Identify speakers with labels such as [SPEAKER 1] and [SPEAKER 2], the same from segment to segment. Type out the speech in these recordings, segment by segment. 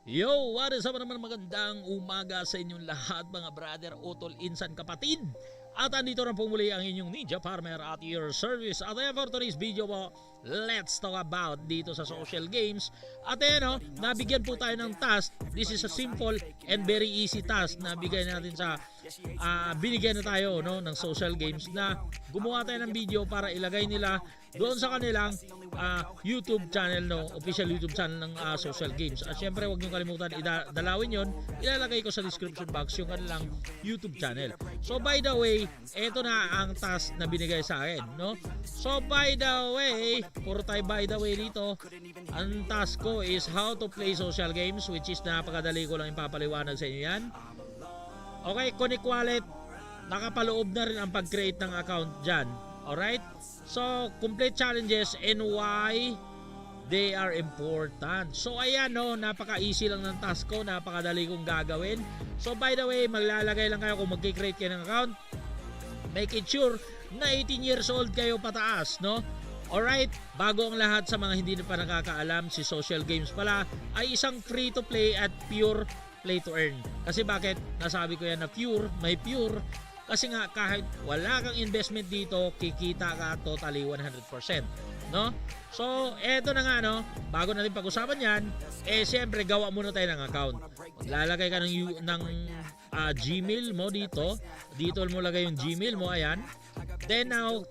[SPEAKER 1] Yo, what is up naman, magandang umaga sa inyong lahat mga brother, utol, insan, kapatid. At andito na po muli ang inyong Ninja Farmer at your service. At for today's video po, let's talk about dito sa social games. At nabigyan po tayo ng task. This is a simple and very easy task na bigay natin sa binigyan na tayo ng social games na gumawa tayo ng video para ilagay nila doon sa kanilang YouTube channel, official YouTube channel ng social games. At syempre huwag niyong kalimutan idalawin yon, ilalagay ko sa description box yung kanilang YouTube channel. So by the way, eto na ang task na binigay sa akin, So by the way, puro tayo by the way dito. Ang task ko is how to play social games, which is napakadali ko lang ipapaliwanag sa inyo yan. Okay, Connect Wallet, nakapaloob na rin ang pag-create ng account dyan. Alright? So, complete challenges and why they are important. So, ayan, napaka-easy lang ng task ko, napakadali kong gagawin. So, by the way, maglalagay lang kayo kung mag-create kayo ng account. Make it sure na 18 years old kayo pataas, Alright, bago ang lahat sa mga hindi pa nakakaalam, si Social Games pala ay isang free-to-play at pure play-to-earn. Kasi bakit? Nasabi ko yan na pure, may pure. Kasi nga kahit wala kang investment dito, kikita ka totally 100%, So, eto na nga, bago natin pag-usapan yan, siyempre gawa muna tayo ng account. Maglalagay ka ng Gmail mo dito. Dito mo lagay yung Gmail mo, ayan. Then now,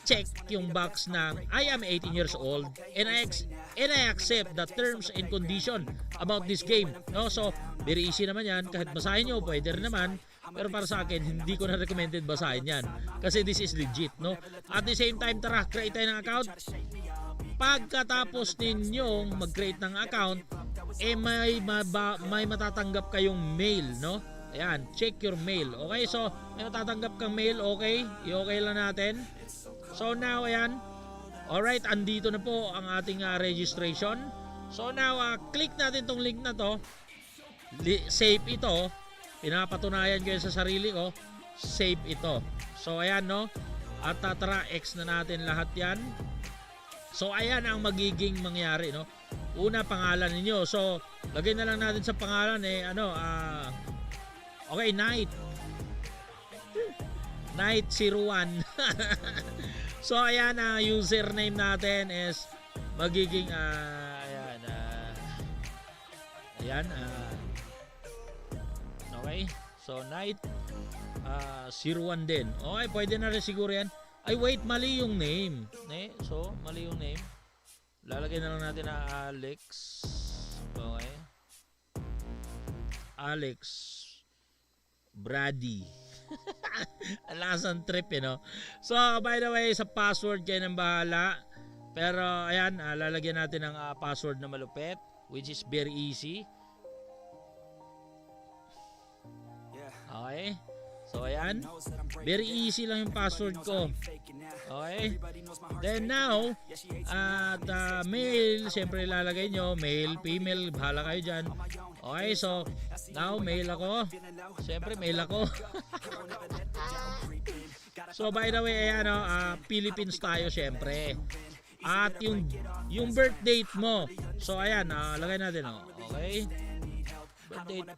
[SPEAKER 1] check yung box ng I am 18 years old and I accept the terms and condition about this game, So, very easy naman yan. Kahit basahin nyo, pwede rin naman. Pero para sa akin, hindi ko na recommended basahin yan. Kasi this is legit, At the same time, tara, create tayo ng account. Pagkatapos ninyong mag-create ng account, may matatanggap kayong mail, Ayan, check your mail. Okay, so may matatanggap kang mail, okay? I-okay lang natin. So now, ayan. Alright, andito na po ang ating registration. So now, click natin tong link na to. Save ito. Pinapatunayan ko yan sa sarili ko. Save ito. So ayan, At tara, X na natin lahat yan. So ayan ang magiging mangyari, Una, pangalan ninyo. So lagay na lang natin sa pangalan okay, Night 01. So ayan, username natin is magiging okay, so Night 01 din. Okay, pwede na rin siguro yan. Ay wait, mali yung name. So mali yung name. Lalagay na lang natin na Alex. Okay, Alex Brady. Alasan trip, So by the way, sa password kayo nang bahala. Pero ayan, lalagyan natin ng password na malupit, which is very easy. Okay, so ayan, very easy lang yung password ko. Okay, then now at mail, syempre ilalagay nyo male, female, bahala kayo dyan. Okay, so now male ako, syempre male ako. So by the way, ayan, Philippines tayo syempre. At yung birth date mo, so ayan, lagay natin, okay, birth date.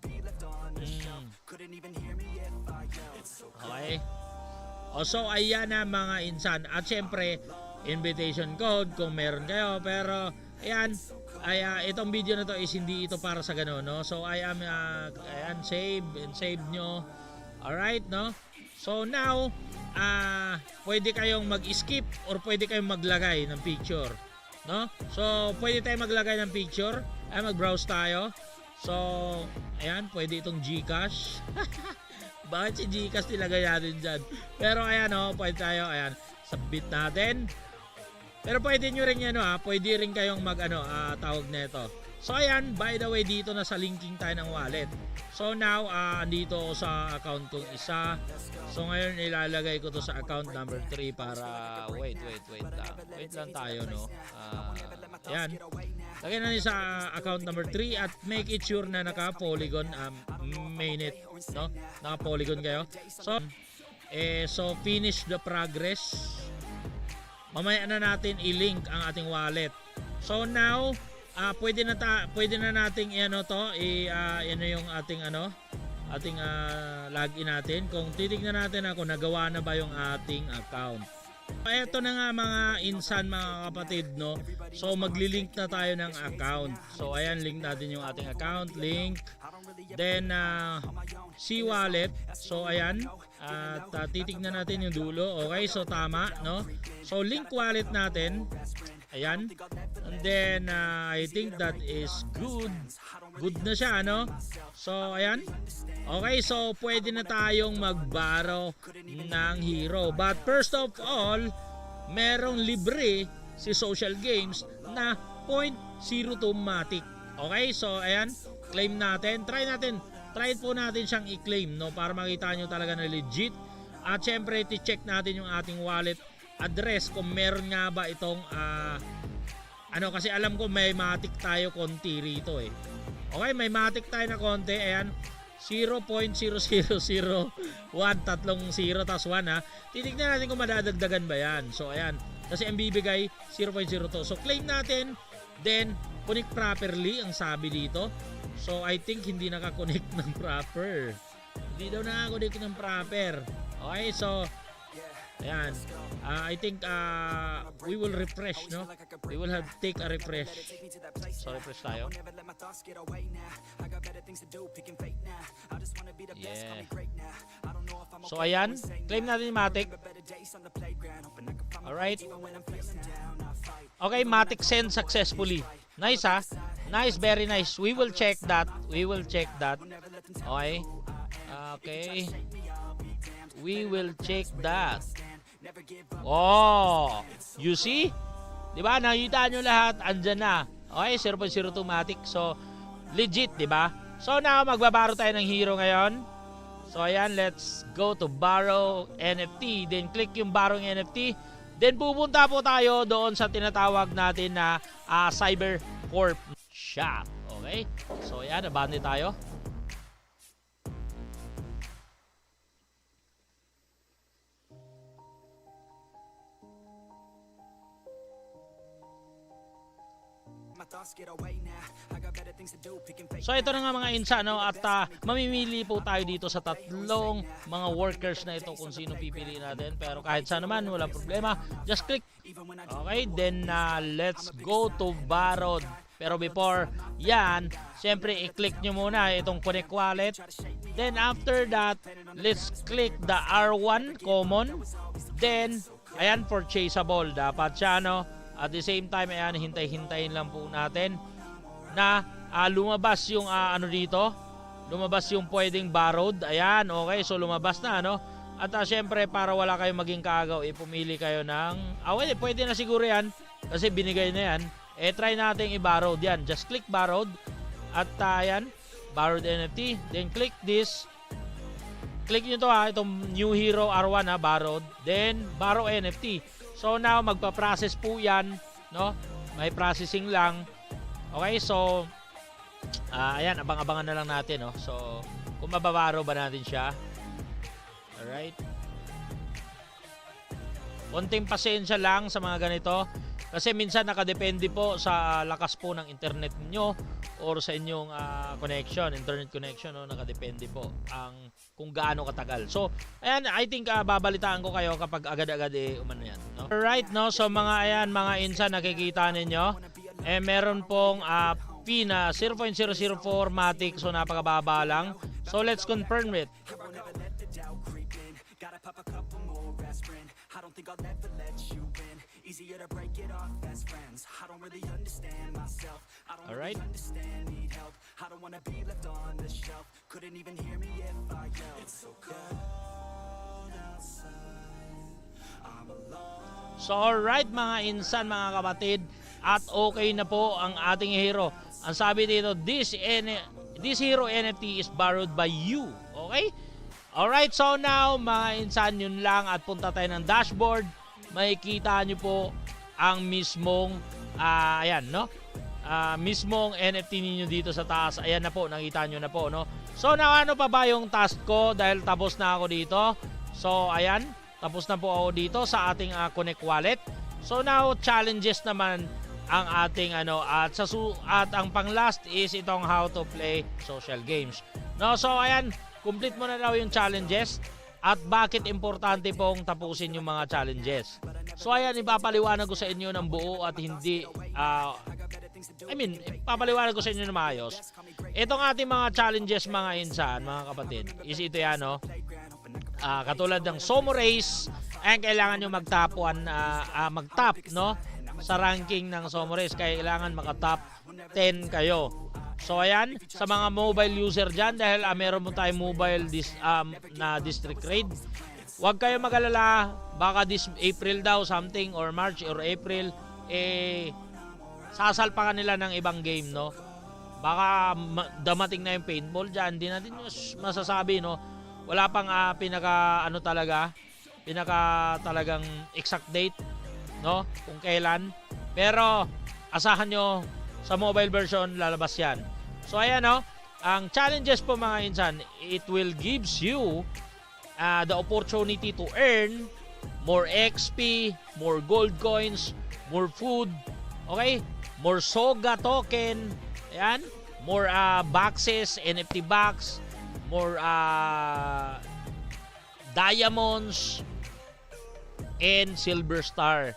[SPEAKER 1] Okay. So ayan na mga insan. At syempre, invitation code kung meron kayo. Pero ayan, itong video na to is hindi ito para sa gano'n, So I am ayan, save nyo. Alright, So now, pwede kayong mag-skip or pwede kayong maglagay ng picture, So pwede tayong maglagay ng picture. Mag-browse tayo. So ayan, pwede itong GCash. Bakit si GCash nilagay natin dyan? Pero ayan, pwede tayo, ayan, submit natin. Pero pwede nyo rin yan, pwede rin kayong tawag nito. So ayan, by the way, dito na sa linking tayo ng wallet. So now, andito ako sa account kong isa. So ngayon, ilalagay ko to sa account number 3 para, wait lang tayo, ayan. Lagyan natin sa account number 3 at make it sure na naka-polygon mainit, Naka-polygon kayo. So finish the progress. Mamaya na natin i-link ang ating wallet. So now, pwede na nating ano to, ano yung ating login natin. Kung titignan natin ako nagawa na ba yung ating account. Ito na nga mga insan, mga kapatid, no. So magli-link na tayo ng account. So ayan, link natin yung ating account, link. Then C-wallet. So ayan, at titignan natin yung dulo. Okay, so tama, no. So link wallet natin. Ayan. And then I think that is good. Good na siya, no. So ayan. Okay, so pwede na tayong mag-borrow ng hero. But first of all, merong libre si Social Games na 0.02 Matic. Okay, so ayan, claim natin. Try po natin siyang i-claim, no, para makita nyo talaga na legit. At syempre, i-check natin yung ating wallet address kung meron nga ba itong kasi alam ko may Matic tayo konti rito eh. Okay, may Matic tayo na konti. Ayan, 0.0001, tatlong 0 tas 1 ha. Titignan natin kung madadagdagan ba yan. So ayan, kasi ang bibigay 0.02. So claim natin, then connect properly ang sabi dito. So I think hindi nakakonect ng proper. Hindi daw nakakonect ng proper. Okay, so ayan, I think we will refresh, no? We will have take a refresh. So refresh tayo. Yeah. So ayan, claim natin yung Matic. Alright. Okay, Matic send successfully. Nice ha. Nice, very nice. We will check that. Okay. Okay. We will check that. Oh, you see? Diba? Nakita nyo lahat. Andyan na. Okay, 0.02 Matic. So, legit, diba? So, now, magbabaro tayo ng hero ngayon. So, ayan, let's go to borrow NFT. Then, click yung borrow NFT. Then, pupunta po tayo doon sa tinatawag natin na Cybercorp Shop. Okay? So, ayan, nabandi tayo. So ito na nga mga insa, no, at mamimili po tayo dito sa tatlong mga workers na ito kung sino pipiliin natin, pero kahit saan naman walang problema, just click. Okay, then let's go to borrowed. Pero before yan, syempre i-click nyo muna itong connect wallet. Then after that, let's click the R1 common. Then ayan, purchasable dapat siya, no. At the same time, ayan, hintay-hintayin lang po natin na lumabas yung dito. Lumabas yung pwedeng borrowed. Ayan, okay. So lumabas na, no? At syempre, para wala kayong maging kaagaw, pumili kayo ng pwede na siguro yan kasi binigay na yan. Try natin i-borrowed yan. Just click borrowed. At ayan, borrowed NFT. Then click this. Click nyo to itong new hero R1 borrowed. Then borrow NFT. So now magpa-process po 'yan, no? May processing lang. Okay, so ayan, abang-abangan na lang natin, no? So kung mababaro ba natin siya. All right. Konting pasensya lang sa mga ganito kasi minsan nakadepende po sa lakas po ng internet niyo or sa inyong internet connection, no? Nakadepende po ang kung gaano katagal. So, ayan, I think babalitaan ko kayo kapag agad-agad umano yan, no? Alright, no? So, mga insa, nakikita ninyo, meron pong fee na 0.004 Matic, so napakababa lang. So, let's confirm it. Alright. So alright mga insan, mga kapatid, at okay na po ang ating hero. Ang sabi dito, this hero NFT is borrowed by you. Okay? Alright, so now mga insan, yun lang, at punta tayo ng dashboard. Makikita nyo po ang mismong ayan, no? Mismong NFT ninyo dito sa taas. Ayan na po, nakita nyo na po, no? So now, ano pa ba yung task ko dahil tapos na ako dito? So ayan, tapos na po ako dito sa ating Connect Wallet. So now, challenges naman. ang ating at ang pang last is itong how to play social games. No, so ayan, complete mo na daw yung challenges at bakit importante pong tapusin yung mga challenges. So ayan, ipapaliwanag ko sa inyo ng buo at hindi ipapaliwanag ko sa inyo na maayos. Itong ating mga challenges mga insan, mga kapatid, is ito yan, no? Katulad ng Somo Race, ayan, kailangan nyo mag-top, no? Sa ranking ng Somo Race, kailangan maka-top 10 kayo. So ayan, sa mga mobile user dyan, dahil meron mo tayong mobile na district raid, huwag kayo mag-alala, baka this April daw something or March or April, sasalpakan nila ng ibang game, no? Baka damating na yung paintball dyan, hindi natin masasabi, no? Wala pang talagang exact date, no? Kung kailan. Pero asahan nyo sa mobile version lalabas yan. So ayan, no? Ang challenges po mga insan, it will gives you the opportunity to earn more XP, more gold coins, more food, okay? More Soga token, ayan, more boxes, NFT box, more diamonds, and silver star.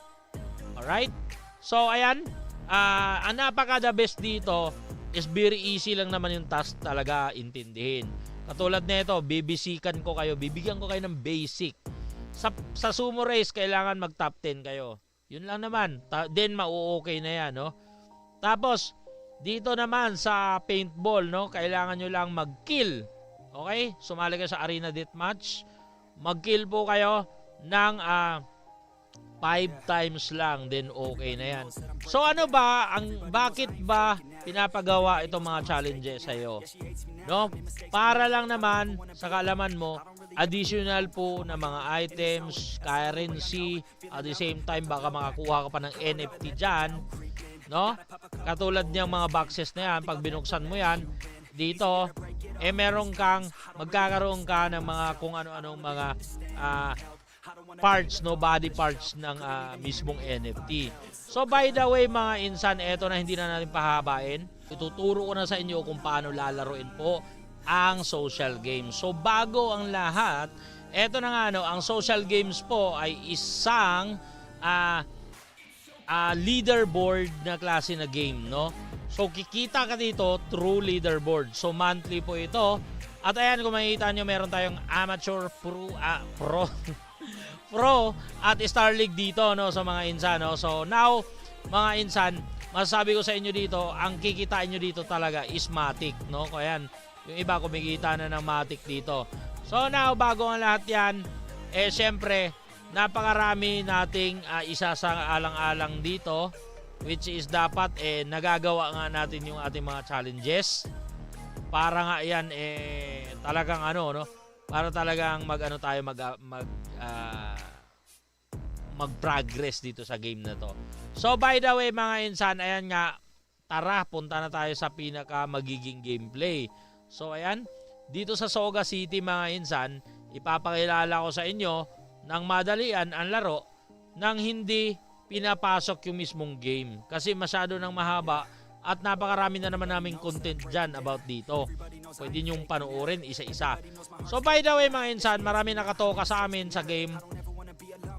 [SPEAKER 1] Alright? So, ayan. Ang napaka-the best dito is very easy lang naman yung task talaga intindihin. Katulad nito, bibigyan ko kayo ng basic. Sa Sumo Race, kailangan mag-top 10 kayo. Yun lang naman. Then, mau-okay na yan, no? Tapos, dito naman sa paintball, no? Kailangan nyo lang mag-kill. Okay? Sumali kayo sa arena deathmatch. Mag-kill po kayo ng 5 times lang, then okay na yan. So ano ba, bakit ba pinapagawa itong mga challenges sa'yo? No? Para lang naman, sa kaalaman mo, additional po na mga items, currency, at the same time, baka makakuha ka pa ng NFT dyan, no? Katulad niyang mga boxes na yan, pag binuksan mo yan, dito, magkakaroon ka ng mga kung ano-anong mga parts, no, body parts ng mismong NFT. So by the way mga insan, eto na, hindi na natin pahabain. Ituturo ko na sa inyo kung paano lalaruin po ang social games. So bago ang lahat, eto na nga, no, ang social games po ay isang leaderboard na klase na game, no? So kikita ka dito through leaderboard. So monthly po ito. At ayan, kung makikita nyo, meron tayong amateur, pro at Star League dito, no, sa mga insan, no. So now mga insan, masasabi ko sa inyo dito, ang kikitain nyo dito talaga is Matic, no. Kaya yan, yung iba kumikita na ng Matic dito. So now, bago ang lahat yan, syempre napakarami nating isa sa alang-alang dito, which is dapat nagagawa nga natin yung ating mga challenges para nga yan talagang no, para talagang mag-progress dito sa game na to. So by the way mga insan, ayan nga, tara, punta na tayo sa pinaka magiging gameplay. So ayan, dito sa Soga City mga insan, ipapakilala ko sa inyo ng madalian ang laro nang hindi pinapasok yung mismong game. Kasi masyado nang mahaba at napakarami na naman naming content dyan about dito. Pwede nyong panoorin isa-isa. So by the way mga insan, marami nakatoka sa amin sa game.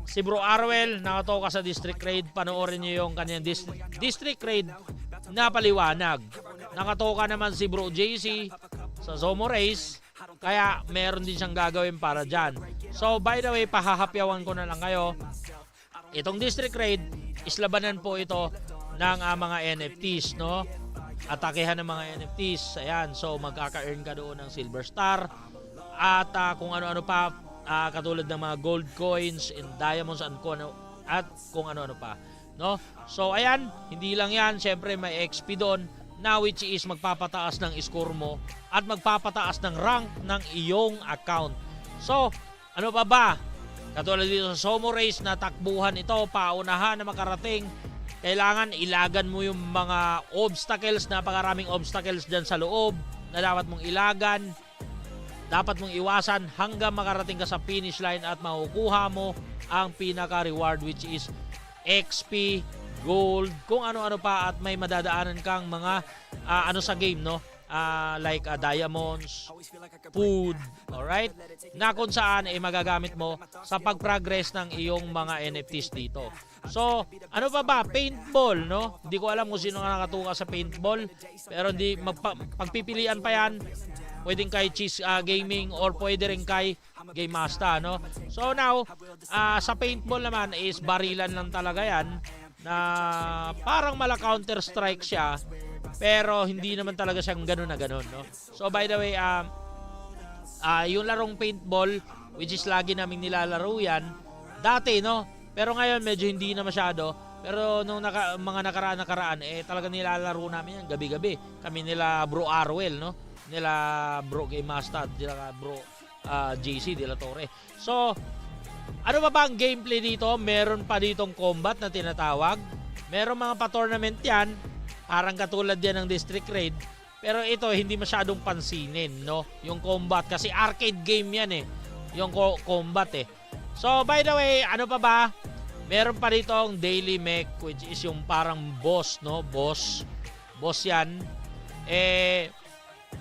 [SPEAKER 1] Si Bro Arwel nakatoka sa District Raid. Panoorin nyo yung kanyang District Raid na paliwanag. Nakatoka naman si Bro JC sa Zomo Race. Kaya meron din siyang gagawin para dyan. So by the way, pahahapyawan ko na lang kayo. Itong District Raid, islabanan po ito ng mga NFTs, no? Atakehan ng mga NFTs. Ayan, so magkaka-earn ka doon ng Silver Star at kung ano-ano pa, katulad ng mga gold coins and diamonds and kung ano-ano pa, no? So ayan, hindi lang yan, syempre may XP doon na which is magpapataas ng score mo at magpapataas ng rank ng iyong account. So, ano pa ba? Katulad dito sa Somo Race na takbuhan ito, paunahan na makarating, kailangan ilagan mo yung mga obstacles, napakaraming obstacles dyan sa loob na dapat mong ilagan, dapat mong iwasan hanggang makarating ka sa finish line at makukuha mo ang pinaka-reward which is XP, gold, kung ano-ano pa at may madadaanan kang mga ano sa game, no? Like diamonds, food, alright? Na kung saan magagamit mo sa pag-progress ng iyong mga NFTs dito. So, ano pa ba? Paintball, no? Hindi ko alam kung sino nga nakatuka sa paintball, pero pagpipilian pa yan. Pwedeng kay Cheese Gaming or pwede rin kay Game Master, no? So now, sa paintball naman is barilan lang talaga yan na parang mala Counter-Strike siya. Pero hindi naman talaga siyang ganun na ganun, no? So by the way, yung larong paintball, which is lagi naming nilalaro yan, dati, no? Pero ngayon medyo hindi na masyado. Pero nung mga nakaraan, talaga nilalaro namin yan gabi-gabi. Kami nila Bro Arwell, no? Nila Bro Game Master, nila Bro JC De La Torre. So, ano ba ang gameplay dito? Meron pa ditong combat na tinatawag. Meron mga pa-tournament yan. Parang katulad yan ng District Raid. Pero ito, hindi masyadong pansinin, no? Yung combat. Kasi arcade game yan eh. Yung combat eh. So, by the way, ano pa ba? Meron pa ditong daily mech, which is yung parang boss, no? Boss yan.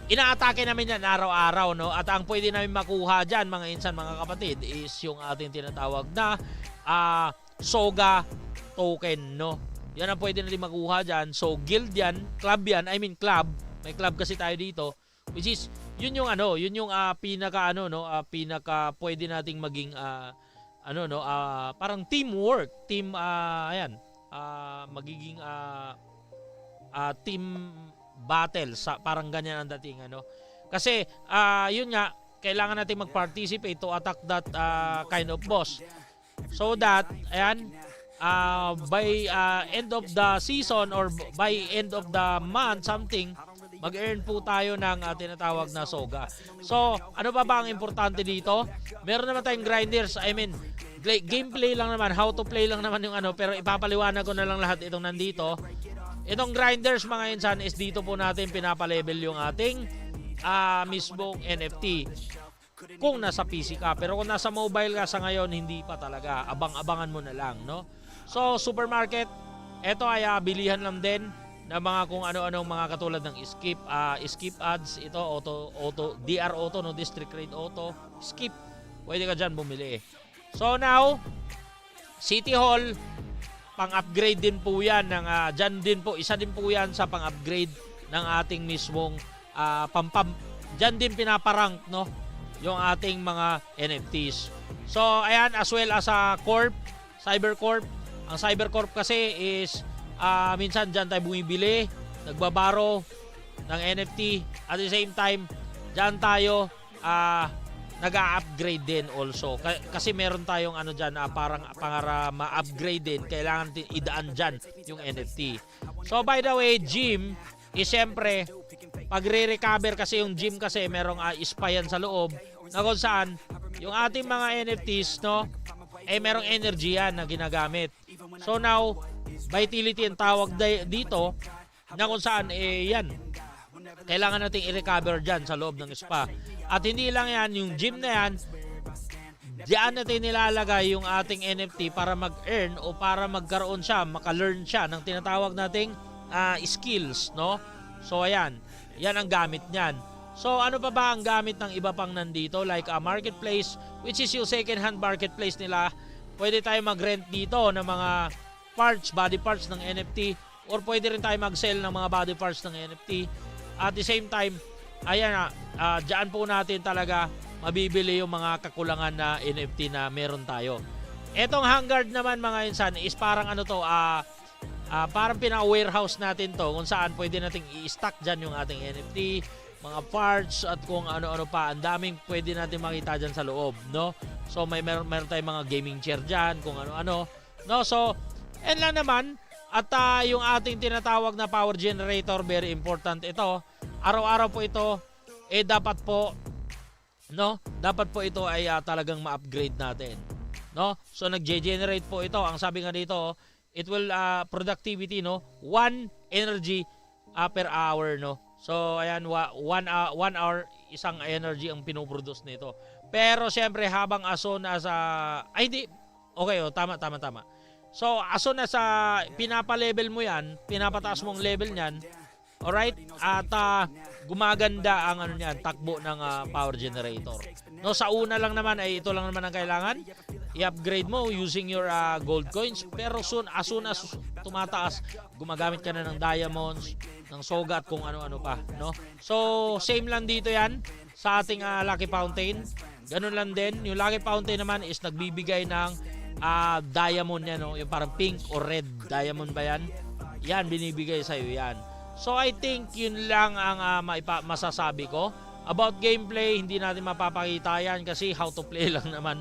[SPEAKER 1] Inaatake namin yan araw-araw, no? At ang pwede namin makuha dyan, mga insan, mga kapatid, is yung ating tinatawag na Soga token, no? Yan ang pwede natin makuha dyan. So, guild yan, club yan, club. May club kasi tayo dito, which is, yun yung pinaka pwede nating maging parang teamwork, magiging team battle, parang ganyan ang dating, ano. Kasi yun nga, kailangan natin mag-participate to attack that kind of boss. So that by end of the season or by end of the month something, mag-earn po tayo ng tinatawag na soga. So, ano ba ang importante dito? Meron naman tayong grinders. Gameplay lang naman, how to play lang naman yung pero ipapaliwanag ko na lang lahat itong nandito. Itong grinders, mga insan, is dito po natin pinapalevel yung ating mismong NFT. Kung nasa PC ka. Pero kung nasa mobile ka sa ngayon, hindi pa talaga. Abang-abangan mo na lang, no? So, supermarket, ito ay bilihan lang din na mga kung ano-anong mga katulad ng skip ads, ito auto DR auto, no, District Raid auto, skip. Pwede ka diyan bumili. So now, City Hall, pang-upgrade din po 'yan ng diyan din po, isa din po 'yan sa pang-upgrade ng ating mismong diyan din pinaparank, no, yung ating mga NFTs. So ayan, as well as Cybercorp. Ang Cybercorp kasi is minsan dyan tayo bumibili, nagbabaro ng NFT. At the same time, dyan tayo nag-a-upgrade din also. Kasi meron tayong dyan, parang para ma-upgrade din, kailangan idaan dyan yung NFT. So by the way, gym is syempre, pag re-recover kasi yung gym kasi merong spa yan sa loob, na kung saan yung ating mga NFTs, no, merong energy yan na ginagamit. So now, vitality ang tawag dito, na kung saan yan, kailangan nating i-recover dyan sa loob ng spa. At hindi lang yan, yung gym na yan, diyan natin nilalagay yung ating NFT para mag-earn o para magkaroon siya, maka-learn siya ng tinatawag nating skills, no? So ayan, yan ang gamit niyan. So ano pa ba ang gamit ng iba pang nandito, like marketplace, which is yung second hand marketplace nila. Pwede tayo mag-rent dito ng mga body parts ng NFT, or pwede rin tayo mag-sell ng mga body parts ng NFT. At the same time, ayan dyan po natin talaga mabibili yung mga kakulangan na NFT na meron tayo. Etong Vanguard naman, mga insan, is parang parang pina-warehouse natin to, kung saan pwede nating i-stock dyan yung ating NFT, mga parts at kung ano-ano pa. Ang daming pwede natin makita dyan sa loob, no? So meron tayong mga gaming chair dyan, kung ano-ano, no? So lang naman. At yung ating tinatawag na power generator, very important ito. Araw-araw po ito, dapat po ito ay talagang ma-upgrade natin, no? So nag-generate po ito. Ang sabi nga dito, it will productivity, no, 1 energy per hour, no. So ayan, 1 hour isang energy ang pinoproduce nito. Pero syempre habang as soon as tama. So as soon as pinapa-level mo yan, pinapataas mo ang level niyan, alright, at gumaganda ang ano niyan, takbo ng power generator. No, sa una lang naman ay ito lang naman ang kailangan i-upgrade mo using your gold coins, pero as soon as tumataas, gumagamit ka na ng diamonds, ng soga at kung ano-ano pa, no? So same lang dito yan sa ating Lucky Fountain. Ganun lang din. Yung Lucky Fountain naman is nagbibigay ng diamond yan, no? Yung parang pink or red diamond ba yan? Yan, binibigay sa'yo yan. So I think yun lang ang masasabi ko. About gameplay, hindi natin mapapakita yan kasi how to play lang naman.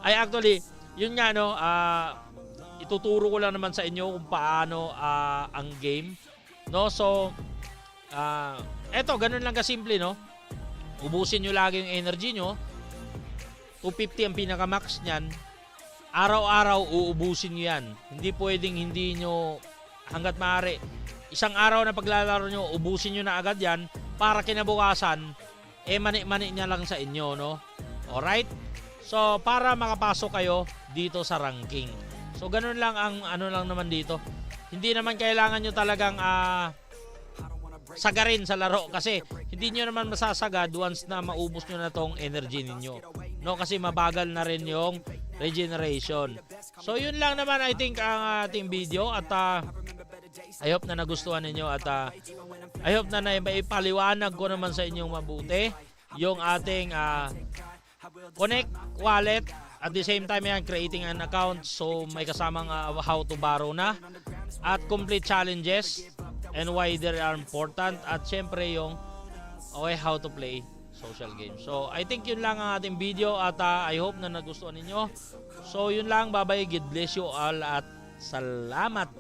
[SPEAKER 1] Ay actually, yun nga, no, ituturo ko lang naman sa inyo kung paano ang game. No, so eto, ganun lang kasimple, no? Ubusin nyo lagi yung energy nyo. 250 ang pinaka-max niyan. Araw-araw uubusin nyo yan. Hindi pwedeng hindi nyo hanggat maaari. Isang araw na paglalaro nyo, ubusin nyo na agad yan para kinabukasan, mani-mani niya lang sa inyo, no? Alright? So, para makapasok kayo dito sa ranking. So, ganun lang ang ano lang naman dito. Hindi naman kailangan nyo talagang sagarin sa laro kasi hindi nyo naman masasagad once na maubos nyo na tong energy ninyo. No, kasi mabagal na rin yung regeneration. So, yun lang naman I think ang ating video at I hope na nagustuhan ninyo at I hope na maipaliwanag ko naman sa inyong mabuti yung ating Connect wallet. At the same time yan, creating an account, so may kasamang how to borrow na at complete challenges and why they are important at syempre yung how to play social games. So I think yun lang ang ating video at I hope na nagustuhan ninyo. So yun lang, bye bye, God bless you all at salamat.